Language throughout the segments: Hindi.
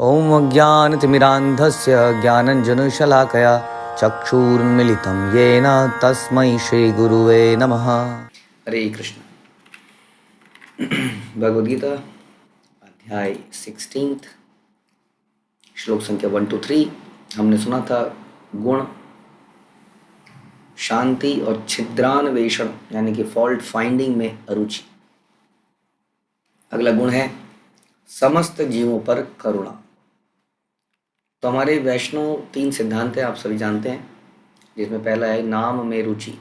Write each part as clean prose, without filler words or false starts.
ॐ अज्ञानतिमिरान्धस्य ज्ञानञ्जनशलाकया चक्षुरुन्मिलितं येन तस्मै श्रीगुरुवे नमः। हरे कृष्ण। भगवद गीता अध्याय 16 श्लोक संख्या 1 to 3 हमने सुना था। गुण, शांति और छिद्रान्वेषण यानी कि फॉल्ट फाइंडिंग में अरुचि। अगला गुण है समस्त जीवों पर करुणा। तो हमारे वैष्णव 3 सिद्धांत हैं, आप सभी जानते हैं, जिसमें पहला है नाम में रुचि,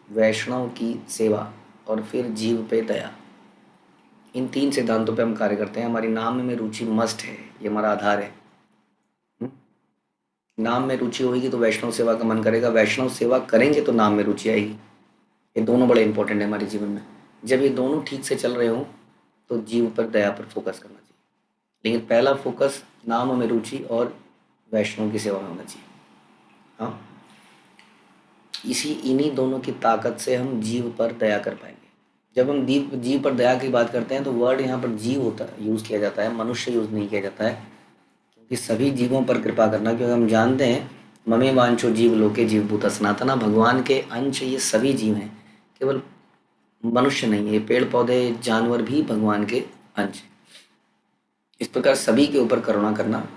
वैष्णव की सेवा और फिर जीव पे दया। इन 3 सिद्धांतों पे हम कार्य करते हैं। हमारी नाम में रुचि मस्ट है, ये हमारा आधार है। नाम में रुचि होगी तो वैष्णव सेवा का मन करेगा, वैष्णव सेवा करेंगे तो नाम में रुचि आएगी। ये दोनों बड़े इंपॉर्टेंट है हमारे जीवन में। जब ये दोनों ठीक से चल रहे हों तो जीव पर दया पर फोकस करना चाहिए, लेकिन पहला फोकस नाम में रुचि और वैष्णव की सेवा में होना चाहिए। हाँ, इन्हीं दोनों की ताकत से हम जीव पर दया कर पाएंगे। जब हम जीव पर दया की बात करते हैं तो वर्ड यहाँ पर जीव होता है, यूज़ किया जाता है, मनुष्य यूज़ नहीं किया जाता है, क्योंकि सभी जीवों पर कृपा करना, क्योंकि हम जानते हैं ममे वांछो जीव लोके जीव भूता सनातना, भगवान के अंश ये सभी जीव हैं, केवल मनुष्य नहीं है। ये पेड़ पौधे जानवर भी भगवान के अंश। इस प्रकार सभी के ऊपर करुणा करना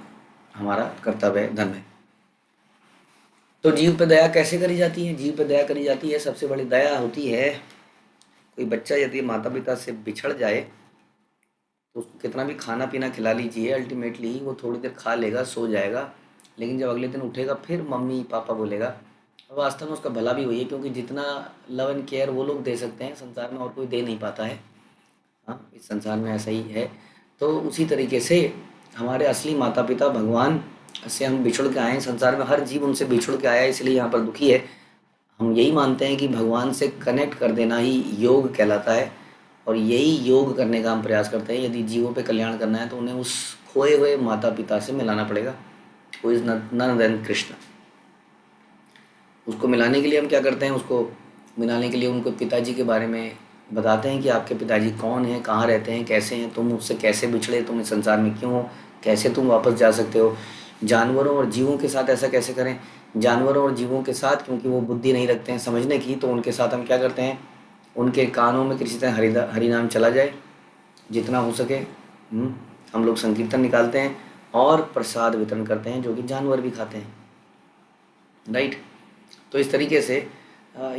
हमारा कर्तव्य है, धर्म है। तो जीव पे दया कैसे करी जाती है? जीव पे दया करी जाती है, सबसे बड़ी दया होती है, कोई बच्चा यदि माता पिता से बिछड़ जाए तो उसको कितना भी खाना पीना खिला लीजिए, अल्टीमेटली वो थोड़ी देर खा लेगा, सो जाएगा, लेकिन जब अगले दिन उठेगा फिर मम्मी पापा बोलेगा। और वास्तव में उसका भला भी वही है, क्योंकि जितना लव एंड केयर वो लोग दे सकते हैं संसार में और कोई दे नहीं पाता है। हाँ, इस संसार में ऐसा ही है। तो उसी तरीके से हमारे असली माता पिता भगवान से हम बिछुड़ के आए हैं। संसार में हर जीव उनसे बिछुड़ के आया है, इसलिए यहाँ पर दुखी है। हम यही मानते हैं कि भगवान से कनेक्ट कर देना ही योग कहलाता है, और यही योग करने का हम प्रयास करते हैं। यदि जीवों पे कल्याण करना है तो उन्हें उस खोए हुए माता पिता से मिलाना पड़ेगा, who is none other than Krishna. उसको मिलाने के लिए हम क्या करते हैं? उसको मिलाने के लिए उनको पिताजी के बारे में बताते हैं कि आपके पिताजी कौन हैं, कहाँ रहते हैं, कैसे हैं, तुम उससे कैसे बिछड़े, तुम इस संसार में क्यों हो, कैसे तुम वापस जा सकते हो। जानवरों और जीवों के साथ ऐसा कैसे करें? जानवरों और जीवों के साथ क्योंकि वो बुद्धि नहीं रखते हैं समझने की, तो उनके साथ हम क्या करते हैं? उनके कानों में किसी तरह हरि नाम चला जाए, जितना हो सके। हम लोग संकीर्तन निकालते हैं और प्रसाद वितरण करते हैं, जो कि जानवर भी खाते हैं, राइट। तो इस तरीके से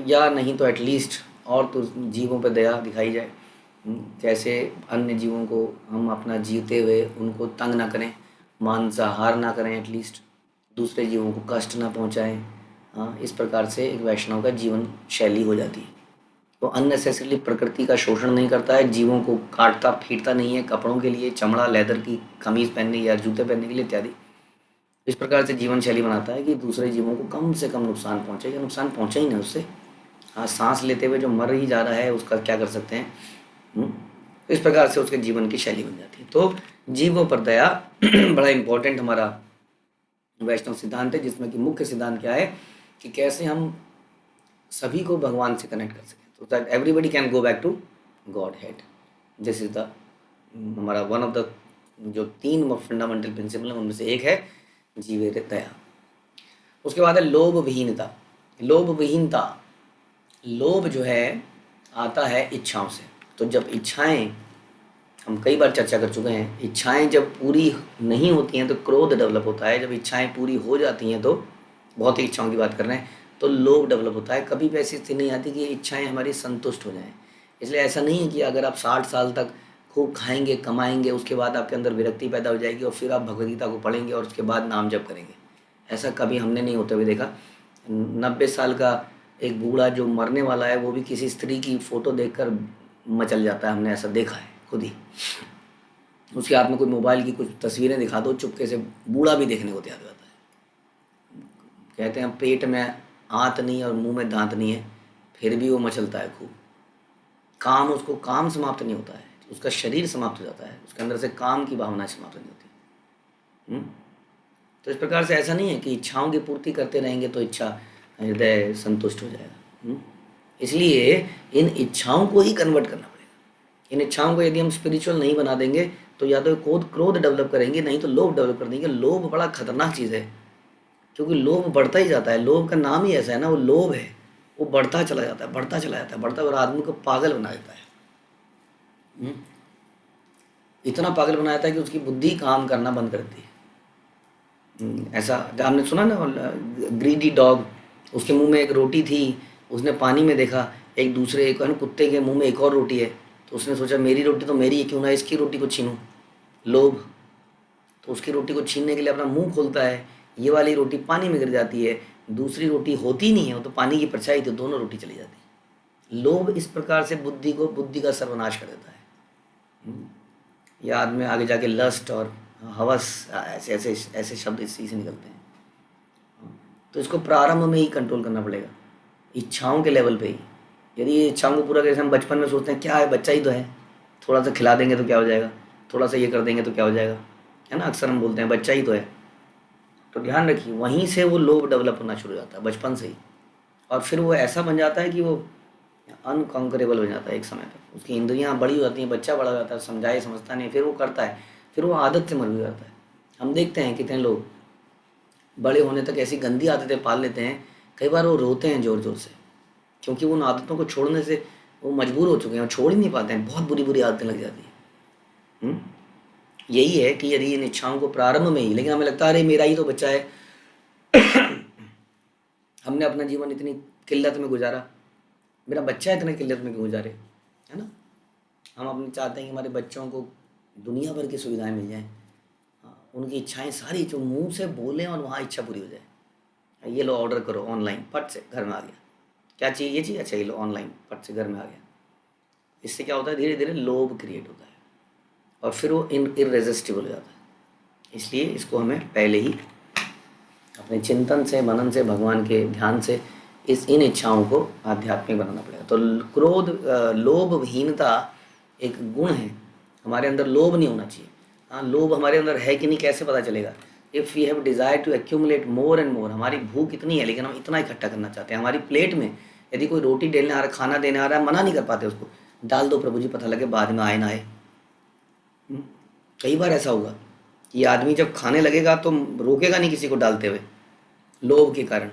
या नहीं तो एटलीस्ट और तो जीवों पर दया दिखाई जाए। कैसे अन्य जीवों को हम अपना जीते हुए उनको तंग ना करें, मांसाहार ना करें, एटलीस्ट दूसरे जीवों को कष्ट ना पहुंचाएं। हाँ, इस प्रकार से एक वैष्णव का जीवन शैली हो जाती है। तो अननेसेसरीली प्रकृति का शोषण नहीं करता है, जीवों को काटता पीटता नहीं है कपड़ों के लिए, चमड़ा लेदर की कमीज़ पहनने या जूते पहनने के लिए इत्यादि। इस प्रकार से जीवन शैली बनाता है कि दूसरे जीवों को कम से कम नुकसान पहुँचे, या नुकसान पहुँचे ही ना उससे। हाँ, सांस लेते हुए जो मर ही जा रहा है उसका क्या कर सकते हैं? इस प्रकार से उसके जीवन की शैली बन जाती है। तो जीवों पर दया बड़ा इंपॉर्टेंट हमारा वैष्णव सिद्धांत है, जिसमें कि मुख्य सिद्धांत क्या है कि कैसे हम सभी को भगवान से कनेक्ट कर सकें, तो that everybody can go back to godhead. This is the हमारा वन ऑफ द जो 3 फंडामेंटल प्रिंसिपल है, उनमें से एक है जीवे दया। उसके बाद है लोभ विहीनता। लोभ विहीनता, लोभ जो है आता है इच्छाओं से। तो जब इच्छाएं, हम कई बार चर्चा कर चुके हैं, इच्छाएं जब पूरी नहीं होती हैं तो क्रोध डेवलप होता है, जब इच्छाएं पूरी हो जाती हैं तो, बहुत ही इच्छाओं की बात कर रहे हैं, तो लोभ डेवलप होता है। कभी भी ऐसी स्थिति नहीं आती कि इच्छाएं हमारी संतुष्ट हो जाएं। इसलिए ऐसा नहीं है कि अगर आप 60 साल तक खूब खाएंगे कमाएंगे उसके बाद आपके अंदर विरक्ति पैदा हो जाएगी और फिर आप भगवदगीता को पढ़ेंगे और उसके बाद नाम जप करेंगे। ऐसा कभी हमने नहीं होते हुए देखा। 90 साल का एक बूढ़ा जो मरने वाला है वो भी किसी स्त्री की फ़ोटो देखकर मचल जाता है, हमने ऐसा देखा है खुद ही। उसके हाथ में कोई मोबाइल की कुछ तस्वीरें दिखा दो, चुपके से बूढ़ा भी देखने को तैयार हो जाता है। कहते हैं पेट में आंत नहीं और मुंह में दांत नहीं है, फिर भी वो मचलता है खूब। काम, उसको काम समाप्त नहीं होता है, उसका शरीर समाप्त हो जाता है, उसके अंदर से काम की भावना समाप्त नहीं होती। तो इस प्रकार से ऐसा नहीं है कि इच्छाओं की पूर्ति करते रहेंगे तो इच्छा हृदय संतुष्ट हो जाएगा। इसलिए इन इच्छाओं को ही कन्वर्ट करना पड़ेगा। इन इच्छाओं को यदि हम स्पिरिचुअल नहीं बना देंगे तो या तो क्रोध क्रोध डेवलप करेंगे, नहीं तो लोभ डेवलप कर देंगे। लोभ बड़ा खतरनाक चीज़ है, क्योंकि लोभ बढ़ता ही जाता है। लोभ का नाम ही ऐसा है ना, वो लोभ है, वो बढ़ता चला जाता है, बढ़ता चला जाता है, बढ़ता, और आदमी को पागल बना देता है। हम्म? इतना पागल बना देता है कि उसकी बुद्धि काम करना बंद कर देती है। ऐसा आपने सुना ना, ग्रीडी डॉग, उसके मुंह में एक रोटी थी, उसने पानी में देखा एक दूसरे एक है ना, कुत्ते के मुंह में एक और रोटी है, तो उसने सोचा मेरी रोटी तो मेरी है, क्यों ना इसकी रोटी को छीनूं। लोभ। तो उसकी रोटी को छीनने के लिए अपना मुंह खोलता है, ये वाली रोटी पानी में गिर जाती है, दूसरी रोटी होती नहीं है, वो तो पानी की परछाई थी, दोनों रोटी चली जाती है। लोभ इस प्रकार से बुद्धि का सर्वनाश कर देता है। हम्म, या आदमी आगे जाके लस्ट और हवस, ऐसे ऐसे ऐसे शब्द इसी से निकलते हैं। तो इसको प्रारंभ में ही कंट्रोल करना पड़ेगा, इच्छाओं के लेवल पे ही। यदि ये इच्छाओं को पूरा करके हम बचपन में सोचते हैं क्या है, बच्चा ही तो है, थोड़ा सा खिला देंगे तो क्या हो जाएगा, थोड़ा सा ये कर देंगे तो क्या हो जाएगा, है ना, अक्सर हम बोलते हैं बच्चा ही तो है। तो ध्यान रखिए, वहीं से वो लोभ डेवलप होना शुरू हो जाता है, बचपन से ही। और फिर वो ऐसा बन जाता है कि वो अनकॉन्करेबल हो जाता है। एक समय पर उसकी इंद्रियां बड़ी हो जाती हैं, बच्चा बड़ा हो जाता है, समझाए समझता नहीं, फिर वो करता है, फिर वो आदत से मर भी जाता है। हम देखते हैं कितने लोग बड़े होने तक ऐसी गंदी आदतें पाल लेते हैं, कई बार वो रोते हैं ज़ोर ज़ोर से, क्योंकि उन आदतों को छोड़ने से वो मजबूर हो चुके हैं और छोड़ ही नहीं पाते हैं, बहुत बुरी बुरी आदतें लग जाती हैं। हुँ? यही है कि यदि इन इच्छाओं को प्रारंभ में ही, लेकिन हमें लगता है अरे मेरा ही तो बच्चा है, हमने अपना जीवन इतनी किल्लत में गुजारा, मेरा बच्चा इतने किल्लत में क्यों गुजारे, है ना। हम अपने चाहते हैं कि हमारे बच्चों को दुनिया भर की सुविधाएं मिल जाएं, हाँ, उनकी इच्छाएं सारी जो मुंह से बोलें और वहाँ इच्छा पूरी हो जाए। ये लो ऑर्डर करो ऑनलाइन, फट से घर में आ गया, क्या चाहिए, ये चाहिए, अच्छा ये लो ऑनलाइन, फट से घर में आ गया। इससे क्या होता है, धीरे धीरे लोभ क्रिएट होता है और फिर वो इररेजिस्टिबल हो जाता है। इसलिए इसको हमें पहले ही अपने चिंतन से, मनन से, भगवान के ध्यान से इन इच्छाओं को आध्यात्मिक बनाना पड़ेगा। तो क्रोध, लोभहीनता एक गुण है, हमारे अंदर लोभ नहीं होना चाहिए। हाँ, लोभ हमारे अंदर है कि नहीं कैसे पता चलेगा, if we have desire to accumulate more and more, हमारी भूख इतनी है लेकिन हम इतना इकट्ठा करना चाहते हैं। हमारी प्लेट में यदि कोई रोटी देने आ रहा है, खाना देने आ रहा है, मना नहीं कर पाते उसको, डाल दो प्रभु जी, पता लगे बाद में आए ना आए। हम्म, कई बार ऐसा होगा कि आदमी जब खाने लगेगा तो रोकेगा नहीं किसी को डालते हुए, लोभ के कारण,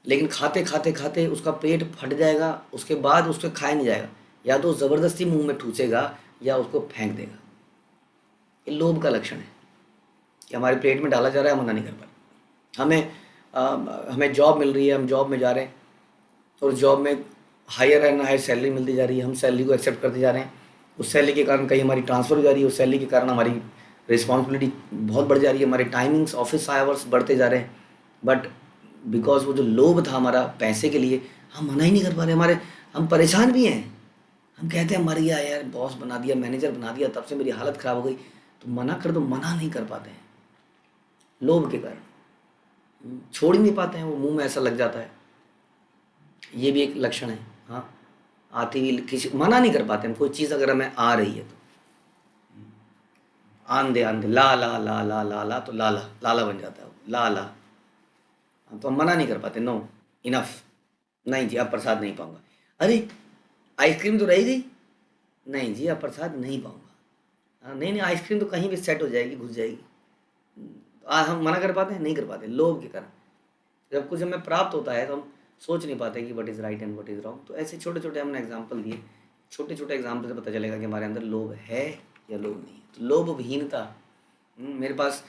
लेकिन खाते खाते खाते उसका पेट फट जाएगा, उसके बाद उसको खाया नहीं जाएगा, या तो ज़बरदस्ती मुंह में ठूसेगा या उसको फेंक देगा। ये लोभ का लक्षण है कि हमारे प्लेट में डाला जा रहा है, हम मना नहीं कर पा रहे। हमें जॉब मिल रही है, हम जॉब में जा रहे हैं और जॉब में हायर एंड हायर सैलरी मिलती जा रही है, हम सैलरी को एक्सेप्ट करते जा रहे हैं। उस सैलरी के कारण कहीं हमारी ट्रांसफ़र हो जा रही है, उस सैलरी के कारण हमारी रिस्पॉन्सिबिलिटी बहुत बढ़ जा रही है, हमारे टाइमिंग्स, ऑफिस आवर्स बढ़ते जा रहे हैं। बट बिकॉज वो जो लोभ था हमारा पैसे के लिए, हम मना ही नहीं कर पा रहे। हम परेशान भी हैं, हम कहते हैं मर गया यार, बॉस बना दिया, मैनेजर बना दिया, तब से मेरी हालत ख़राब हो गई, तो मना कर दो, मना नहीं कर पाते हैं लोभ के कारण, छोड़ ही नहीं पाते हैं, वो मुंह में ऐसा लग जाता है। ये भी एक लक्षण है। हाँ, आती हुई किसी मना नहीं कर पाते हम, कोई चीज़ अगर हमें आ रही है तो आंधे आंधे ला ला ला ला ला ला, तो लाला लाला बन जाता है वो, ला ला। तो हम मना नहीं कर पाते, नो इनफ, नहीं जी अब प्रसाद नहीं पाऊंगा। अरे आइसक्रीम तो रहेगी, नहीं जी अब प्रसाद नहीं पाऊंगा। हाँ, नहीं नहीं आइसक्रीम तो कहीं भी सेट हो जाएगी, घुस जाएगी। हम मना कर पाते हैं, नहीं कर पाते, लोभ के कारण। जब कुछ हमें प्राप्त होता है तो हम सोच नहीं पाते कि what is right and what is wrong. तो ऐसे छोटे छोटे हमने एग्जाम्पल दिए, छोटे छोटे एग्जाम्पल से पता चलेगा कि हमारे अंदर लोभ है या लोभ नहीं है। तो लोभ विहीनता, मेरे पास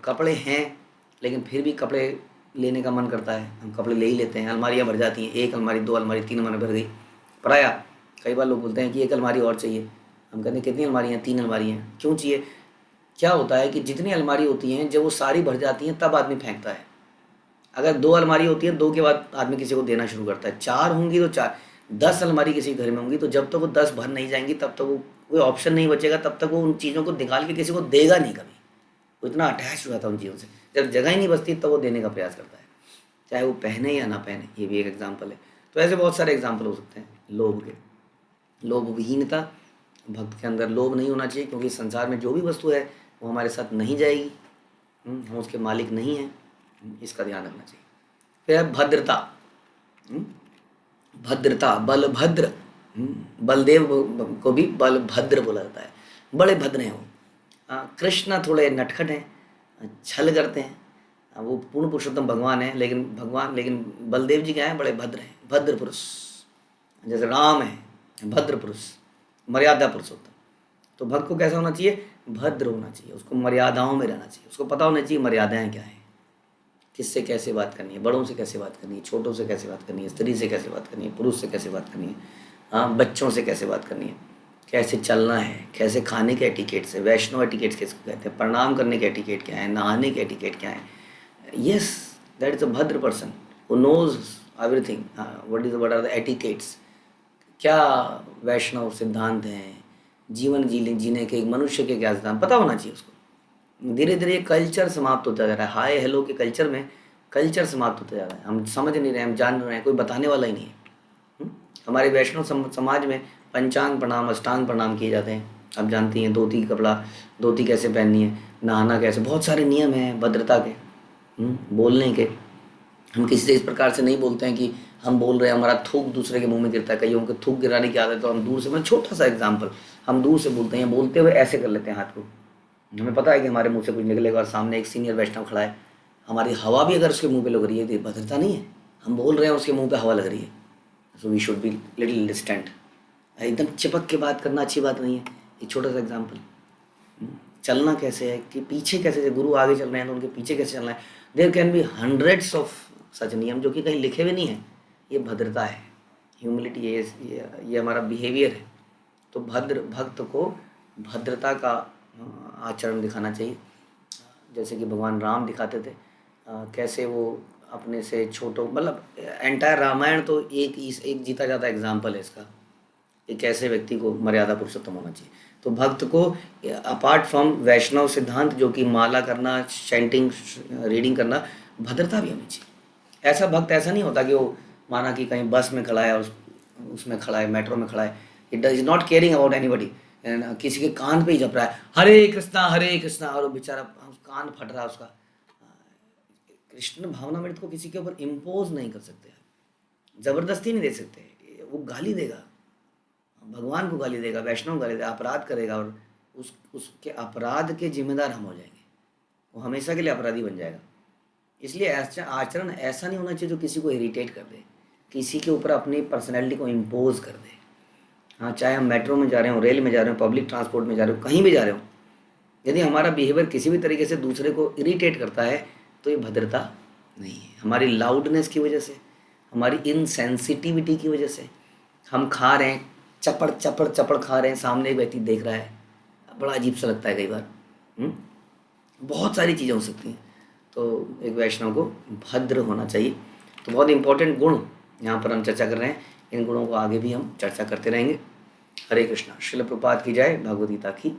कपड़े हैं लेकिन फिर भी कपड़े लेने का मन करता है, हम कपड़े ले ही लेते हैं, अलमारियाँ भर जाती हैं, एक अलमारी, दो अलमारी, तीन अलमारी भर गई, पराया। कई बार लोग बोलते हैं कि एक अलमारी और चाहिए, हम कहते हैं कितनी अलमारी हैं, तीन अलमारी हैं, क्यों चाहिए। क्या होता है कि जितनी अलमारी होती हैं जब वो सारी भर जाती हैं तब आदमी फेंकता है। अगर दो अलमारी होती है, दो के बाद आदमी किसी को देना शुरू करता है, चार होंगी तो चार, 10 अलमारी किसी घर में होंगी तो जब तक वो 10 भर नहीं जाएंगी तब तक वो कोई ऑप्शन नहीं बचेगा, तब तक वो उन चीज़ों को निकाल के किसी को देगा नहीं कभी। वो इतना अटैच हो जाता है उन चीज़ों से, जब जगह ही नहीं बचती तब वो देने का प्रयास करता है, चाहे वो पहने या ना पहने। ये भी एक एग्जाम्पल है। तो ऐसे बहुत सारे एग्जाम्पल हो सकते हैं लोभ के। लोभ विहीनता, भक्त के अंदर लोभ नहीं होना चाहिए, क्योंकि संसार में जो भी वस्तु है वो हमारे साथ नहीं जाएगी, हम उसके मालिक नहीं हैं, इसका ध्यान रखना चाहिए। फिर है भद्रता। भद्रता, बलभद्र, बलदेव को भी बलभद्र बोला जाता है, बड़े भद्र हैं वो। कृष्ण थोड़े नटखट हैं, छल करते हैं। वो पूर्ण पुरुषोत्तम भगवान है, लेकिन बलदेव जी क्या हैं, बड़े भद्र हैं, भद्र पुरुष। जैसे राम है भद्र पुरुष, मर्यादा पुरुषोत्तम। तो भक्त को कैसा होना चाहिए, भद्र होना चाहिए, उसको मर्यादाओं में रहना चाहिए, उसको पता होना चाहिए मर्यादाएं क्या हैं, किससे कैसे बात करनी है, बड़ों से कैसे बात करनी है, छोटों से कैसे बात करनी है, स्त्री से कैसे बात करनी है, पुरुष से कैसे बात करनी है, हाँ बच्चों से कैसे बात करनी है, कैसे चलना है, कैसे खाने के एटिकेट से, वैष्णव एटिकेट्स किसको कहते हैं, प्रणाम करने के एटिकेट क्या है, नहाने के एटिकेट क्या है। यस, दैट इज अ भद्र person who knows everything. What are the etiquettes, क्या वैष्णव सिद्धांत हैं, जीवन जीने के, एक मनुष्य के क्या सिद्धांत पता होना चाहिए उसको। धीरे धीरे कल्चर समाप्त होता जा रहा है, हाय हेलो के कल्चर में कल्चर समाप्त होता जा रहा है। हम समझ नहीं रहे, हम जान नहीं रहे हैं, कोई बताने वाला ही नहीं है। हमारे वैष्णव समाज में पंचांग प्रणाम, अष्टांग प्रणाम किए जाते हैं। आप जानती हैं धोती कपड़ा, धोती कैसे पहननी है, नहाना कैसे, बहुत सारे नियम हैं भद्रता के, बोलने के। हम किसी से इस प्रकार से नहीं बोलते हैं कि हम बोल रहे हैं हमारा थूक दूसरे के मुंह में गिरता है। कईयों को थूक गिराने की आदत है, तो हम दूर से, मैं छोटा सा एग्जांपल, हम दूर से बोलते हैं, बोलते हुए ऐसे कर लेते हैं हाथ को। हमें पता है कि हमारे मुंह से कुछ निकलेगा और सामने एक सीनियर वैष्णव खड़ा है, हमारी हवा भी अगर उसके मुंह पे लग रही है तो ये भद्रता नहीं है। हम बोल रहे हैं उसके मुंह पे हवा लग रही है, so we should be little distant. एकदम चिपक के बात करना अच्छी बात नहीं है। एक छोटा सा एग्जाम्पल, चलना कैसे है कि पीछे कैसे, गुरु आगे चल रहे हैं तो उनके पीछे कैसे चलना है। There can be hundreds of such नियम जो कि कहीं लिखे हुए नहीं हैं। ये भद्रता है, ह्यूमिलिटी, ये हमारा बिहेवियर है। तो भद्र भक्त को भद्रता का आचरण दिखाना चाहिए, जैसे कि भगवान राम दिखाते थे। कैसे वो अपने से छोटों, मतलब एंटायर रामायण तो एक जीता जाता एग्जाम्पल है इसका, कि कैसे व्यक्ति को मर्यादा पुरुषोत्तम होना चाहिए। तो भक्त को अपार्ट फ्रॉम वैष्णव सिद्धांत जो कि माला करना, चैंटिंग, रीडिंग करना, भद्रता भी होनी चाहिए। ऐसा भक्त ऐसा नहीं होता कि वो माना कि कहीं बस में खड़ा है और उसमें खड़ा है, मेट्रो में खड़ा है, it is not caring about anybody, किसी के कान पे ही जप रहा है हरे कृष्णा, और वो बेचारा कान फट रहा है उसका। कृष्ण भावनामृत को किसी के ऊपर इम्पोज नहीं कर सकते, जबरदस्ती नहीं दे सकते। वो गाली देगा, भगवान को गाली देगा, वैष्णव गाली देगा, अपराध करेगा, और उसके अपराध के जिम्मेदार हम हो जाएंगे, वो हमेशा के लिए अपराधी बन जाएगा। इसलिए आचरण ऐसा नहीं होना चाहिए जो किसी को इरिटेट कर दे, किसी के ऊपर अपनी पर्सनैलिटी को इम्पोज कर दे। हाँ, चाहे हम मेट्रो में जा रहे हो, रेल में जा रहे हो, पब्लिक ट्रांसपोर्ट में जा रहे हो, कहीं भी जा रहे हो, यदि हमारा बिहेवियर किसी भी तरीके से दूसरे को इरिटेट करता है तो ये भद्रता नहीं है। हमारी लाउडनेस की वजह से, हमारी इनसेंसिटिविटी की वजह से, हम खा रहे हैं, चपड़ खा रहे हैं, सामने एक व्यक्ति देख रहा है, बड़ा अजीब सा लगता है कई बार। बहुत सारी चीज़ें हो सकती हैं। तो एक वैष्णव को भद्र होना चाहिए। तो बहुत इंपॉर्टेंट गुण यहाँ पर हम चर्चा कर रहे हैं, इन गुणों को आगे भी हम चर्चा करते रहेंगे। हरे कृष्णा। श्रील प्रभुपाद की जय, भगवद गीता की